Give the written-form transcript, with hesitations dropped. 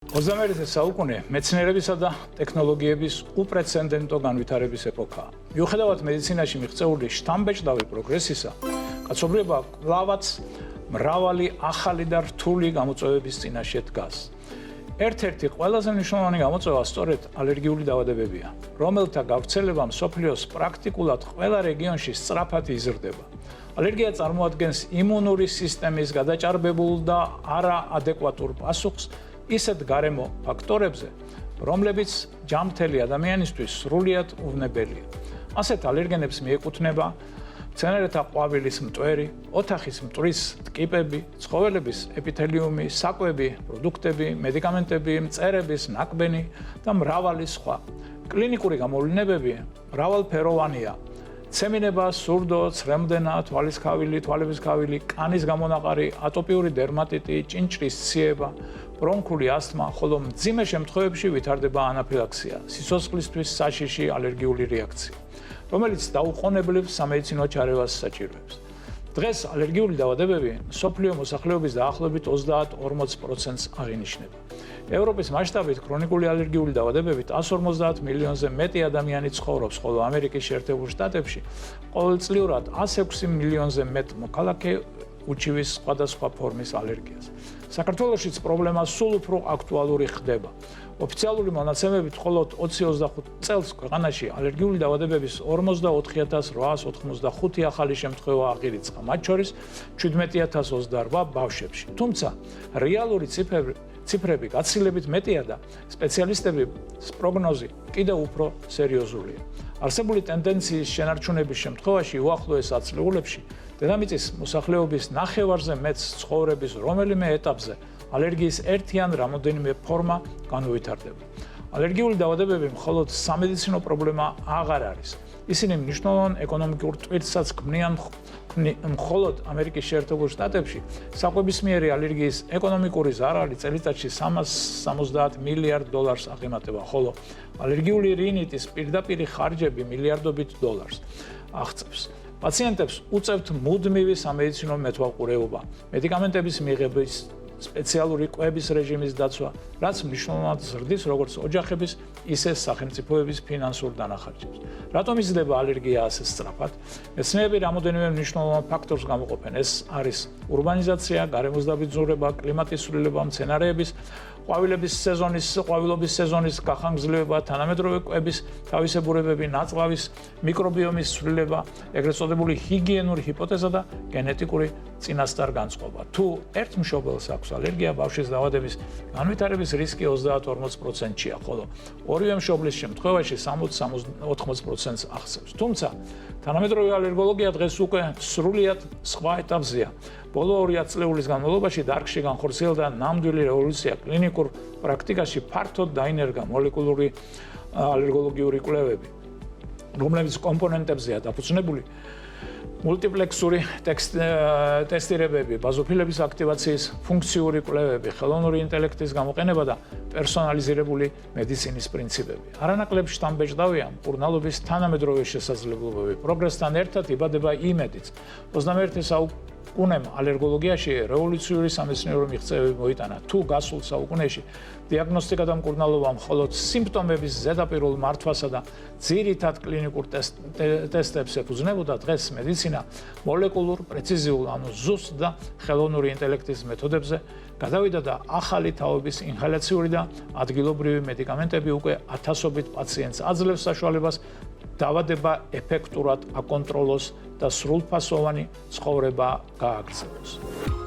21 საუკუნე მეცნიერებისა და ტექნოლოგიების უპრეცედენტო განვითარების ეპოქაა. მიუხედავად მედიცინაში მიღწეული შთამბეჭდავი პროგრესისა, კაცობრიობა კვლავაც მრავალი ახალი და რთული გამოწვევების წინაშე დგას. ერთ-ერთი ყველაზე მნიშვნელოვანი გამოწვევა სწორედ ალერგიული დაავადებებია, რომელთა გავრცელება მსოფლიოს პრაქტიკულად ყველა რეგიონში სწრაფად იზრდება. ალერგია წარმოადგენს იმუნური სისტემის გადაჭარბებულ და არაადეკვატურ პასუხს ისეთ გარემო ფაქტორებზე, რომლებიც ჯანმრთელი ადამიანისთვის სრულიად უვნებელია. ასეთ ალერგენებს მიეკუთვნება მცენარეთა ყვავილის მტვერი, ოთახის მტვრის ტკიპები, ცხოველების ეპითელიუმი, საკვები, პროდუქტები, მედიკამენტები, მწერების ნაკბენი და მრავალი სხვა. კლინიკური გამოვლენებები მრავალფეროვანია. ცემინება, სურდო, ცრემლდენა, თვალის ქავილი, თვალების ქავილი, კანის გამონაყარი, ატოპიური დერმატიტი, ჭინჭრის ციება, ბრონქული ასთმა, ხოლო მძიმე შემთხვევებში ვითარდება ანაფილაქსია, სიცოცხლისთვის საშიში ალერგიული რეაქცია, რომელიც დაუყოვნებლივ სამედიცინო ჩარევას საჭიროებს. დღეს ალერგიული დაავადებები მსოფლიო მოსახლეობის დაახლოებით 30-40%-ს აღინიშნება. ევროპის მასშტაბით ქრონიკული ალერგიული დაავადებებით 150 მილიონზე მეტი ადამიანი ცხოვრობს, ხოლო ამერიკის შეერთებულ შტატებში ყოველწლიურად 106 მილიონზე მეტ მოქალაქე უჩივის სხვადასხვა ფორმის ალერგიას. საქართველოშიც პრობლემა სულ უფრო აქტუალური ხდება. ოფიციალური მონაცემებით მხოლოდ 20-25 წელს ქვეყანაში ალერგიული დაავადებების 44885 ახალი შემთხვევა აღირიცხა, მათ შორის 17028 ბავშვებში. თუმცა რეალური ციფრები გაცილებით მეტია და სპეციალისტების პროგნოზი კიდევ უფრო სერიოზულია. არსებული ტენდენციის შენარჩუნების შემთხვევაში უახლოეს ათწლეულებში დედამიწის მოსახლეობის ნახევარზე მეტს ცხოვრების რომელიმე ეტაპზე ალერგიის ერთი ან რამოდენიმე ფორმა განუვითარდება. ალერგიული დაავადებები მხოლოდ სამედიცინო პრობლემა აღარ არის. ისინი მნიშვნელოვან ეკონომიკურ ტვირთსაც ქმნიან მხოლოდ ამერიკის შეერთებულ შტატებში საკვებისმიერი ალერგიის ეკონომიკური ზარალი წელიწადში $370 მილიარდ აღემატება, ხოლო ალერგიული რინიტის პირდაპირი ხარჯები მილიარდობით დოლარს აღწევს. პაციენტებს უწევთ მუდმივი სამედიცინო მეთვალყურეობა, მედიკამენტების მიღების სპეციალური კვების რეჟიმის დაცვა, რაც მნიშვნელოვნად ზრდის როგორც ოჯახების, ისე სახელმწიფოების ფინანსურ დანახარჯებს. რატომ იზრდება ალერგია ასე სწრაფად? მეცნიერები რამოდენიმე მნიშვნელოვან ფაქტორს გამოყოფენ. ეს არის ურბანიზაცია, გარემოს დაბინძურება, კლიმატის ცვლილება, მცენარეების ყვავილობის სეზონის გახანგრძლივება, თანამედროვე კვების თავისებურებები, ნაწლავის მიკრობიომის ცვლილება, ეგრეთ წოდებული ჰიგიენური ჰიპოთეზა და გენეტიკური წინასწარ-განწყობა. თუ ერთ მშობელს აქვს ალერგია, ბავშვის დაავადების განვითარების რისკი 30-40%-ია, ხოლო ორივე მშობლის შემთხვევაში 60-80%-ს აღწევს. თუმცა თანამედროვე ალერგოლოგია დღეს უკვე სრულიად სხვა ეტაპზეა. ბოლო 2 ათწლეულის განმავლობაში დარგში განხორციელდა ნამდვილი რევოლუცია კლინიკურ პრაქტიკაში ფართოდ დაინერგა მოლეკულური ალერგოლოგიური კვლევები, რომლებიც კომპონენტებზეა დაფუძნებული მულტიპლექსური ტესტირებები, ბაზოფილების აქტივაციის ფუნქციური კვლევები, ხელოვნური ინტელექტის გამოყენება და პერსონალიზირებული მედიცინის პრინციპები. არანაკლებ შთამბეჭდავია მკურნალობის თანამედროვე შესაძლებლობები. პროგრესთან ერთად იბადება იმედიც. 21 საუკუნემ ალერგოლოგიაში რევოლუციური სამეცნიერო მიღწევები მოიტანა. თუ გასულ საუკუნეში დიაგნოსტიკა და მკურნალობა მხოლოდ სიმპტომების ზედაპირულ მართვასა და ძირითად კლინიკურ ტესტებს ეფუძნებოდა, დღეს მედიცინა მოლეკულურ, პრეციზიულ, ზუსტ და ხელოვნური ინტელექტის მეთოდებზე გადავიდა და ახალი თაობის ინჰალაციური და ადგილობრივი მედიკამენტები უკვე ათასობით პაციენტს აძლევს საშუალებას დაავადება ეფექტურად აკონტროლოს და სრულფასოვანი ცხოვრება გააგრძელოს.